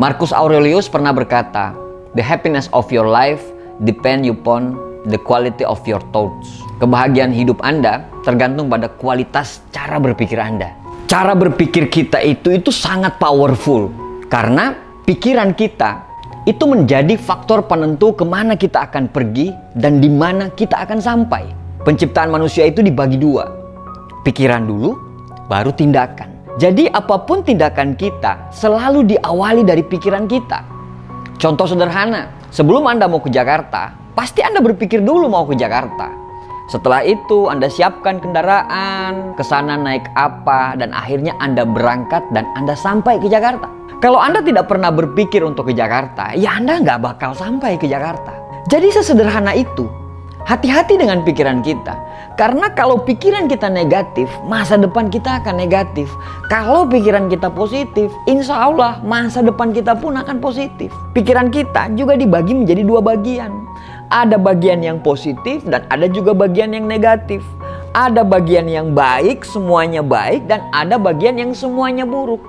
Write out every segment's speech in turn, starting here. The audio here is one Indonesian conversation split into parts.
Marcus Aurelius pernah berkata, "The happiness of your life depend upon the quality of your thoughts." Kebahagiaan hidup Anda tergantung pada kualitas cara berpikir Anda. Cara berpikir kita itu sangat powerful. Karena pikiran kita itu menjadi faktor penentu kemana kita akan pergi dan di mana kita akan sampai. Penciptaan manusia itu dibagi dua. Pikiran dulu, baru tindakan. Jadi apapun tindakan kita selalu diawali dari pikiran kita. Contoh sederhana, sebelum Anda mau ke Jakarta, pasti Anda berpikir dulu mau ke Jakarta. Setelah itu Anda siapkan kendaraan, ke sana naik apa, dan akhirnya Anda berangkat dan Anda sampai ke Jakarta. Kalau Anda tidak pernah berpikir untuk ke Jakarta, ya Anda nggak bakal sampai ke Jakarta. Jadi sesederhana itu. Hati-hati dengan pikiran kita. Karena kalau pikiran kita negatif, masa depan kita akan negatif. Kalau pikiran kita positif, insya Allah masa depan kita pun akan positif. Pikiran kita juga dibagi menjadi dua bagian. Ada bagian yang positif dan ada juga bagian yang negatif. Ada bagian yang baik, semuanya baik, dan ada bagian yang semuanya buruk.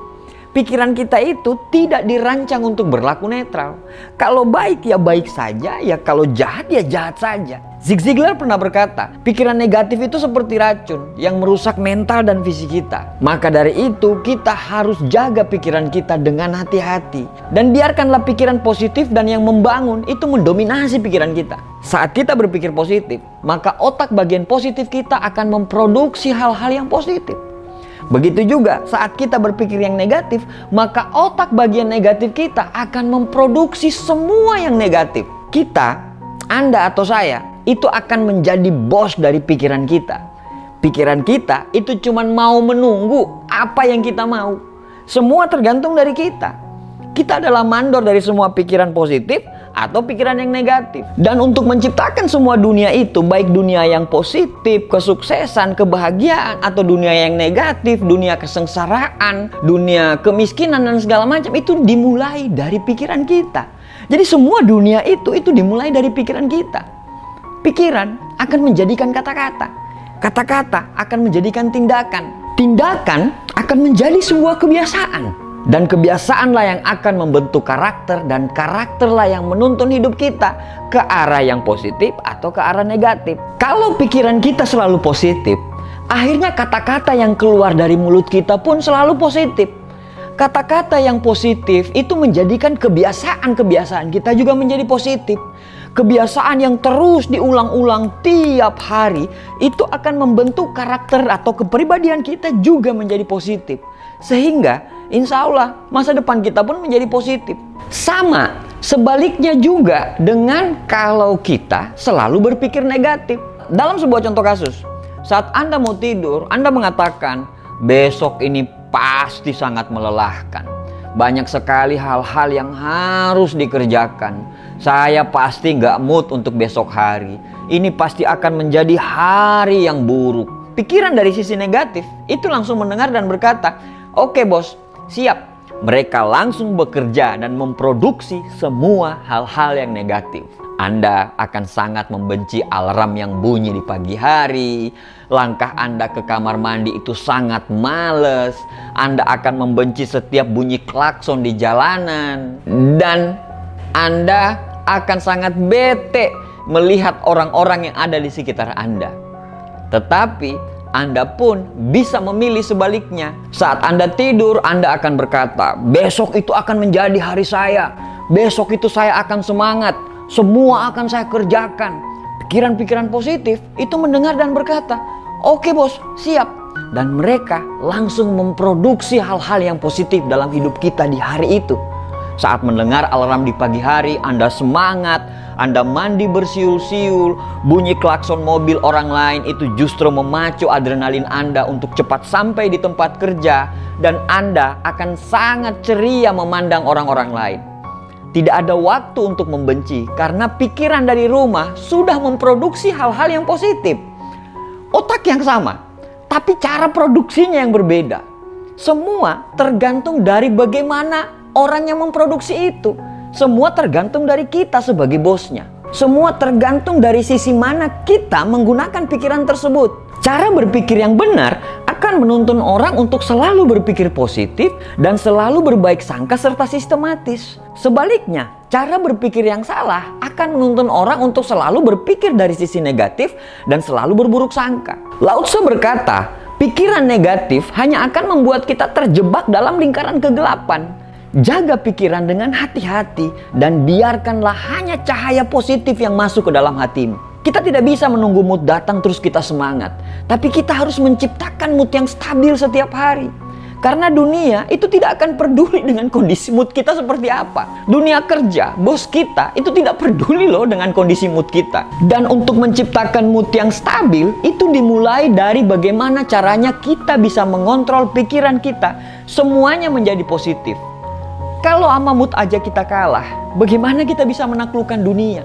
Pikiran kita itu tidak dirancang untuk berlaku netral. Kalau baik ya baik saja, ya kalau jahat ya jahat saja. Zig Ziglar pernah berkata, pikiran negatif itu seperti racun yang merusak mental dan fisik kita. Maka dari itu kita harus jaga pikiran kita dengan hati-hati. Dan biarkanlah pikiran positif dan yang membangun itu mendominasi pikiran kita. Saat kita berpikir positif, maka otak bagian positif kita akan memproduksi hal-hal yang positif. Begitu juga saat kita berpikir yang negatif, maka otak bagian negatif kita akan memproduksi semua yang negatif. Kita, Anda atau saya, itu akan menjadi bos dari pikiran kita. Pikiran kita itu cuma mau menunggu apa yang kita mau. Semua tergantung dari kita. Kita adalah mandor dari semua pikiran positif atau pikiran yang negatif. Dan untuk menciptakan semua dunia itu, baik dunia yang positif, kesuksesan, kebahagiaan, atau dunia yang negatif, dunia kesengsaraan, dunia kemiskinan dan segala macam, itu dimulai dari pikiran kita. Jadi semua dunia itu dimulai dari pikiran kita. Pikiran akan menjadikan kata-kata. Kata-kata akan menjadikan tindakan. Tindakan akan menjadi sebuah kebiasaan. Dan kebiasaanlah yang akan membentuk karakter. Dan karakterlah yang menuntun hidup kita ke arah yang positif atau ke arah negatif. Kalau pikiran kita selalu positif, akhirnya kata-kata yang keluar dari mulut kita pun selalu positif. Kata-kata yang positif itu menjadikan kebiasaan-kebiasaan kita juga menjadi positif. Kebiasaan yang terus diulang-ulang tiap hari itu akan membentuk karakter atau kepribadian kita juga menjadi positif. Sehingga insya Allah masa depan kita pun menjadi positif. Sama sebaliknya juga dengan kalau kita selalu berpikir negatif. Dalam sebuah contoh kasus, saat Anda mau tidur, Anda mengatakan besok ini pasti sangat melelahkan. Banyak sekali hal-hal yang harus dikerjakan. Saya pasti nggak mood untuk besok hari. Ini pasti akan menjadi hari yang buruk. Pikiran dari sisi negatif itu langsung mendengar dan berkata, "Oke bos, siap." Mereka langsung bekerja dan memproduksi semua hal-hal yang negatif. Anda akan sangat membenci alarm yang bunyi di pagi hari. Langkah Anda ke kamar mandi itu sangat males. Anda akan membenci setiap bunyi klakson di jalanan. Dan Anda akan sangat bete melihat orang-orang yang ada di sekitar Anda. Tetapi Anda pun bisa memilih sebaliknya. Saat Anda tidur, Anda akan berkata, besok itu akan menjadi hari saya. Besok itu saya akan semangat. Semua akan saya kerjakan. Pikiran-pikiran positif itu mendengar dan berkata, "Oke bos, siap." Dan mereka langsung memproduksi hal-hal yang positif dalam hidup kita di hari itu. Saat mendengar alarm di pagi hari, Anda semangat, Anda mandi bersiul-siul, bunyi klakson mobil orang lain itu justru memacu adrenalin Anda untuk cepat sampai di tempat kerja, dan Anda akan sangat ceria memandang orang-orang lain. Tidak ada waktu untuk membenci karena pikiran dari rumah sudah memproduksi hal-hal yang positif. Otak yang sama, tapi cara produksinya yang berbeda. Semua tergantung dari bagaimana orang yang memproduksi itu. Semua tergantung dari kita sebagai bosnya. Semua tergantung dari sisi mana kita menggunakan pikiran tersebut. Cara berpikir yang benar akan akan menuntun orang untuk selalu berpikir positif dan selalu berbaik sangka serta sistematis. Sebaliknya, cara berpikir yang salah akan menuntun orang untuk selalu berpikir dari sisi negatif dan selalu berburuk sangka. Lao Tzu berkata, pikiran negatif hanya akan membuat kita terjebak dalam lingkaran kegelapan. Jaga pikiran dengan hati-hati dan biarkanlah hanya cahaya positif yang masuk ke dalam hatimu. Kita tidak bisa menunggu mood datang terus kita semangat, tapi kita harus menciptakan mood yang stabil setiap hari. Karena dunia itu tidak akan peduli dengan kondisi mood kita seperti apa. Dunia kerja, bos kita itu tidak peduli loh dengan kondisi mood kita. Dan untuk menciptakan mood yang stabil itu dimulai dari bagaimana caranya kita bisa mengontrol pikiran kita. Semuanya menjadi positif. Kalau sama mood aja kita kalah, bagaimana kita bisa menaklukkan dunia?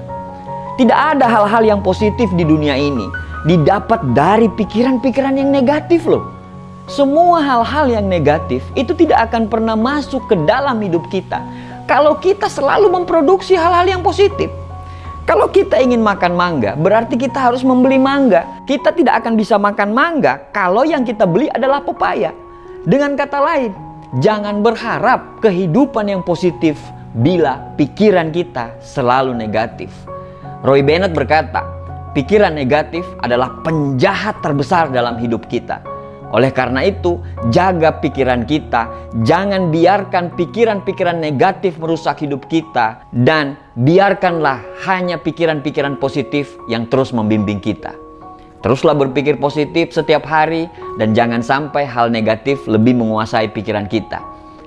Tidak ada hal-hal yang positif di dunia ini didapat dari pikiran-pikiran yang negatif loh. Semua hal-hal yang negatif itu tidak akan pernah masuk ke dalam hidup kita kalau kita selalu memproduksi hal-hal yang positif. Kalau kita ingin makan mangga, berarti kita harus membeli mangga. Kita tidak akan bisa makan mangga kalau yang kita beli adalah pepaya. Dengan kata lain, jangan berharap kehidupan yang positif bila pikiran kita selalu negatif. Roy Bennett berkata, pikiran negatif adalah penjahat terbesar dalam hidup kita. Oleh karena itu, jaga pikiran kita, jangan biarkan pikiran-pikiran negatif merusak hidup kita, dan biarkanlah hanya pikiran-pikiran positif yang terus membimbing kita. Teruslah berpikir positif setiap hari, dan jangan sampai hal negatif lebih menguasai pikiran kita.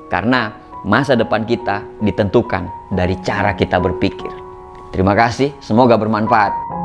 Karena masa depan kita ditentukan dari cara kita berpikir. Terima kasih, semoga bermanfaat.